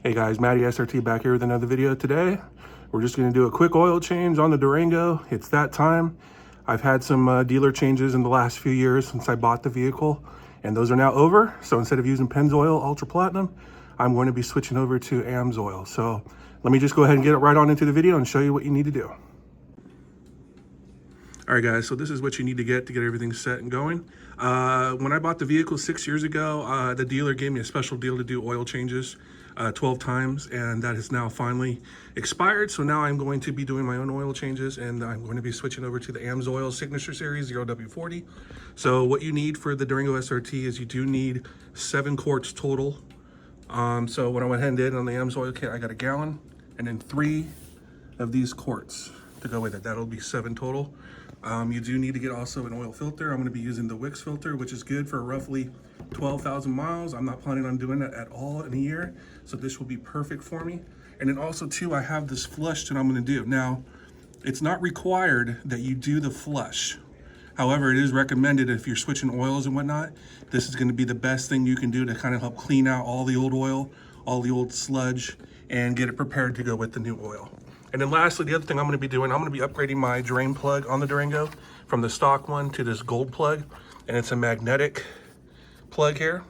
Hey guys, Matty SRT back here with another video today. We're just going to do a quick oil change on the Durango. It's that time. I've had some dealer changes in the last few years since I bought the vehicle, and those are now over. So instead of using Pennzoil Ultra Platinum, I'm going to be switching over to AMSOIL. So let me just go ahead and get it right on into the video and show you what you need to do. All right guys, so this is what you need to get everything set and going. When I bought the vehicle 6 years ago, the dealer gave me a special deal to do oil changes 12 times, and that has now finally expired. So now I'm going to be doing my own oil changes, and I'm going to be switching over to the AMSOIL Signature Series 0W40. So what you need for the Durango SRT is you do need 7 quarts total. So what I went ahead and did on the AMSOIL kit, I got a gallon and then 3 of these quarts to go with it. That'll be 7 total. You do need to get also an oil filter. I'm going to be using the Wix filter, which is good for roughly 12,000 miles. I'm not planning on doing that at all in a year, so this will be perfect for me. And then also too, I have this flush that I'm going to do. Now, it's not required that you do the flush. However, it is recommended if you're switching oils and whatnot. This is going to be the best thing you can do to kind of help clean out all the old oil, all the old sludge, and get it prepared to go with the new oil. And then lastly, the other thing I'm going to be doing, I'm going to be upgrading my drain plug on the Durango from the stock one to this gold plug. And it's a magnetic plug here.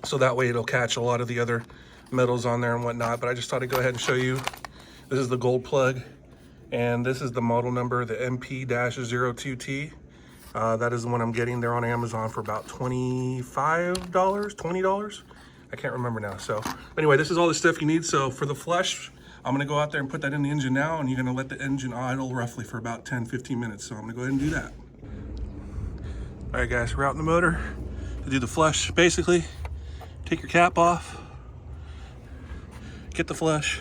So that way it'll catch a lot of the other metals on there and whatnot. But I just thought I'd go ahead and show you. This is the gold plug. And this is the model number, the MP-02T. That is the one I'm getting. They're on Amazon for about $25, $20. I can't remember now. So anyway, this is all the stuff you need. So for the flush, I'm gonna go out there and put that in the engine now, and you're gonna let the engine idle roughly for about 10-15 minutes. So I'm gonna go ahead and do that. All right guys, we're out in the motor to do the flush. Basically, take your cap off, get the flush,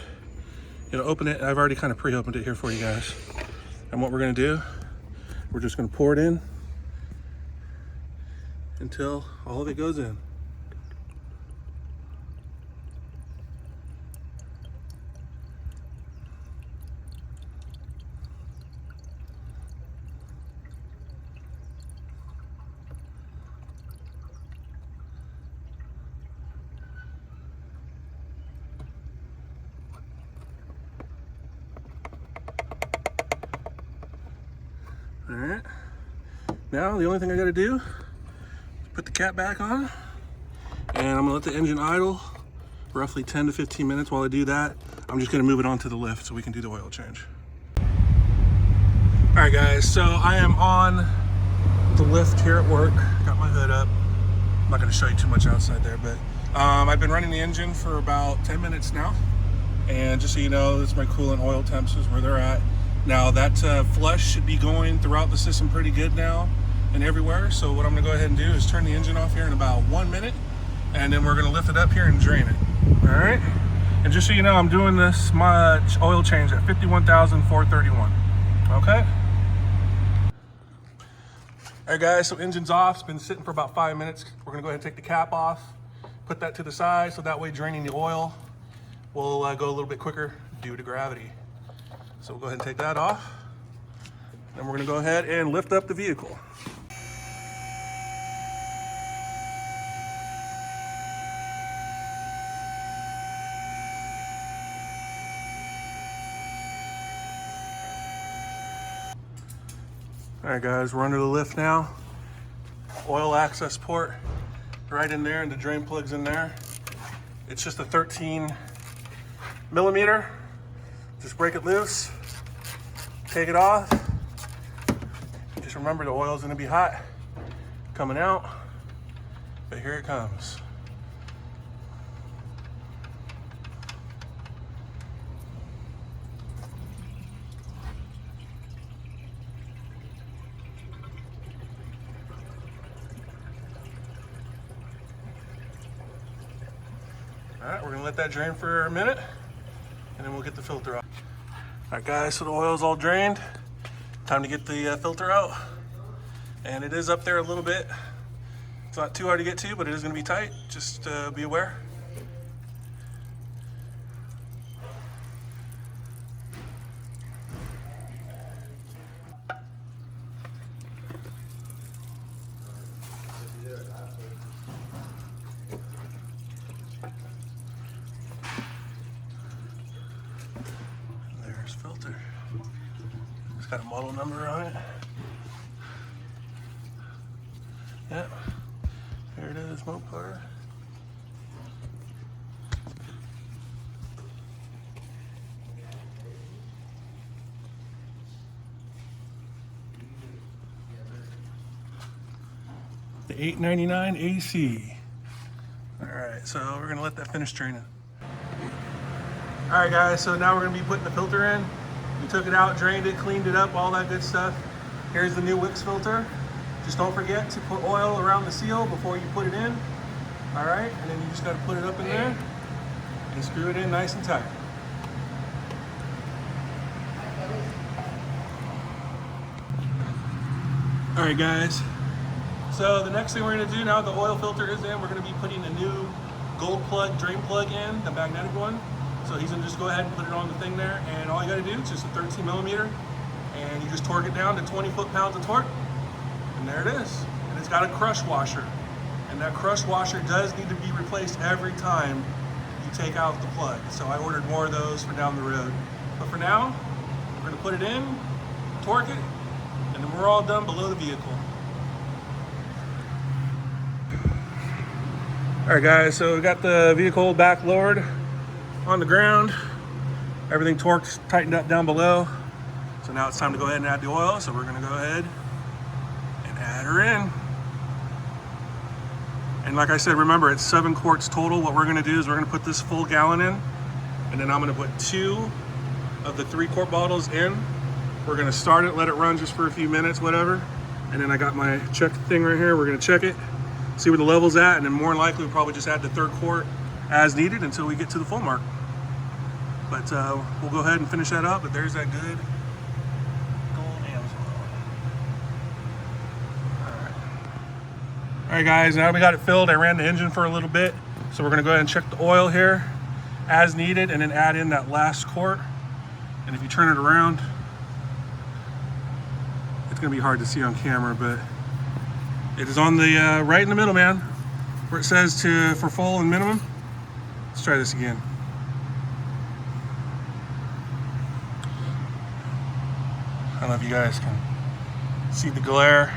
open it. I've already kind of pre-opened it here for you guys. And what we're gonna do, we're just gonna pour it in until all of it goes in. All right, now the only thing I gotta do is put the cap back on, and I'm gonna let the engine idle roughly 10 to 15 minutes. While I do that, I'm just gonna move it onto the lift so we can do the oil change. All right guys, so I am on the lift here at work. Got my hood up. I'm not gonna show you too much outside there, but I've been running the engine for about 10 minutes now. And just so you know, this is my coolant oil temps is where they're at. Now that flush should be going throughout the system pretty good now and everywhere. So what I'm gonna go ahead and do is turn the engine off here in about 1 minute, and then we're gonna lift it up here and drain it. All right. And just so you know, I'm doing this my oil change at 51,431. Okay. All right guys, so engine's off. It's been sitting for about 5 minutes. We're gonna go ahead and take the cap off, put that to the side, so that way draining the oil will go a little bit quicker due to gravity. So we'll go ahead and take that off. Then we're gonna go ahead and lift up the vehicle. All right guys, we're under the lift now. Oil access port right in there, and the drain plug's in there. It's just a 13 millimeter. Just break it loose, take it off. Just remember the oil's gonna be hot coming out, but here it comes. All right, we're gonna let that drain for a minute, and then we'll get the filter out. All right guys, so the oil's all drained. Time to get the filter out. And it is up there a little bit. It's not too hard to get to, but it is gonna be tight. Just be aware. got a model number on it. Yep, there it is, Mopar. The 899 AC. All right, so we're gonna let that finish training. All right, guys, so now we're gonna be putting the filter in. We took it out, drained it, cleaned it up, all that good stuff. Here's the new Wix filter. Just don't forget to put oil around the seal before you put it in. All right, and then you just gotta put it up in there and screw it in nice and tight. All right, guys. So the next thing we're gonna do now the oil filter is in, we're gonna be putting a new gold plug, drain plug in, the magnetic one. So he's gonna just go ahead and put it on the thing there, and all you gotta do is just a 13 millimeter, and you just torque it down to 20 foot-pounds of torque, and there it is. And it's got a crush washer, and that crush washer does need to be replaced every time you take out the plug. So I ordered more of those for down the road. But for now, we're gonna put it in, torque it, and then we're all done below the vehicle. All right, guys, so we got the vehicle back lowered on the ground. Everything torqued, tightened up down below. So now it's time to go ahead and add the oil. So we're gonna go ahead and add her in. And like I said, remember, it's 7 quarts total. What we're gonna do is we're gonna put this full gallon in, and then I'm gonna put 2 of the 3-quart bottles in. We're gonna start it, let it run just for a few minutes, whatever. And then I got my check thing right here. We're gonna check it, see where the level's at, and then more than likely we'll probably just add the 3rd quart as needed until we get to the full mark. But we'll go ahead and finish that up, but there's that good gold Amsoil. All right, guys, now we got it filled. I ran the engine for a little bit, so we're gonna go ahead and check the oil here as needed and then add in that last quart. And if you turn it around, it's gonna be hard to see on camera, but it is on the right in the middle, man, where it says for full and minimum. Let's try this again. I don't know if you guys can see the glare.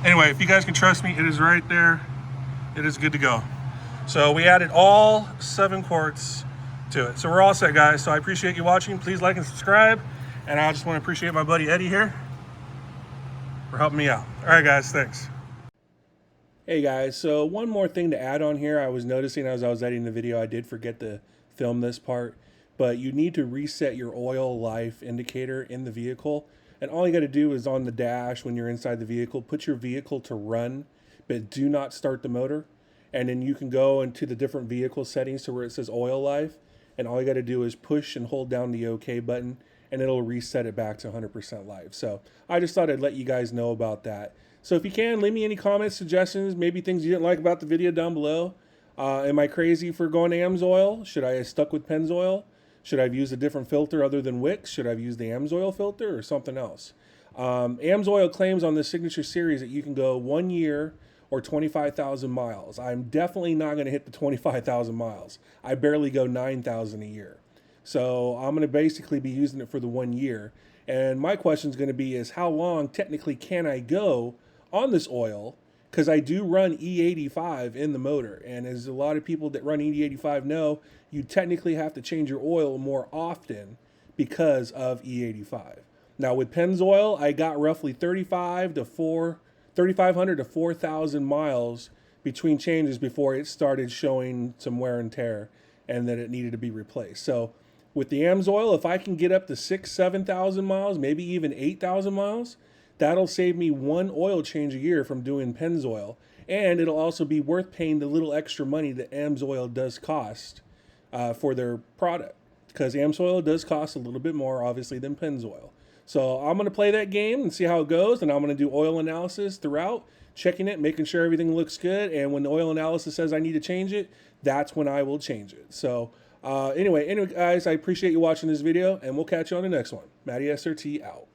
Anyway, if you guys can trust me, it is right there. It is good to go. So we added all 7 quarts to it. So we're all set, guys. So I appreciate you watching. Please like and subscribe. And I just want to appreciate my buddy Eddie here for helping me out. All right, guys, thanks. Hey guys, so one more thing to add on here. I was noticing as I was editing the video, I did forget to film this part, but you need to reset your oil life indicator in the vehicle. And all you got to do is on the dash when you're inside the vehicle, put your vehicle to run, but do not start the motor. And then you can go into the different vehicle settings to where it says oil life. And all you got to do is push and hold down the OK button, and it'll reset it back to 100% life. So I just thought I'd let you guys know about that. So if you can, leave me any comments, suggestions, maybe things you didn't like about the video down below. Am I crazy for going to Amsoil? Should I have stuck with Pennzoil? Should I have used a different filter other than Wix? Should I have used the Amsoil filter or something else? Amsoil claims on the Signature Series that you can go 1 year or 25,000 miles. I'm definitely not going to hit the 25,000 miles. I barely go 9,000 a year. So I'm going to basically be using it for the 1 year. And my question is going to be is how long technically can I go on this oil, because I do run E85 in the motor, and as a lot of people that run E85 know, you technically have to change your oil more often because of E85. Now with Pennzoil, I got roughly 3,500 to 4,000 miles between changes before it started showing some wear and tear and that it needed to be replaced. So with the Amsoil, if I can get up to 6,000, 7,000 miles, maybe even 8,000 miles, that'll save me 1 oil change a year from doing Pennzoil, and it'll also be worth paying the little extra money that Amsoil does cost for their product, because Amsoil does cost a little bit more, obviously, than Pennzoil. So I'm going to play that game and see how it goes, and I'm going to do oil analysis throughout, checking it, making sure everything looks good, and when the oil analysis says I need to change it, that's when I will change it. So anyway, guys, I appreciate you watching this video, and we'll catch you on the next one. Matty SRT out.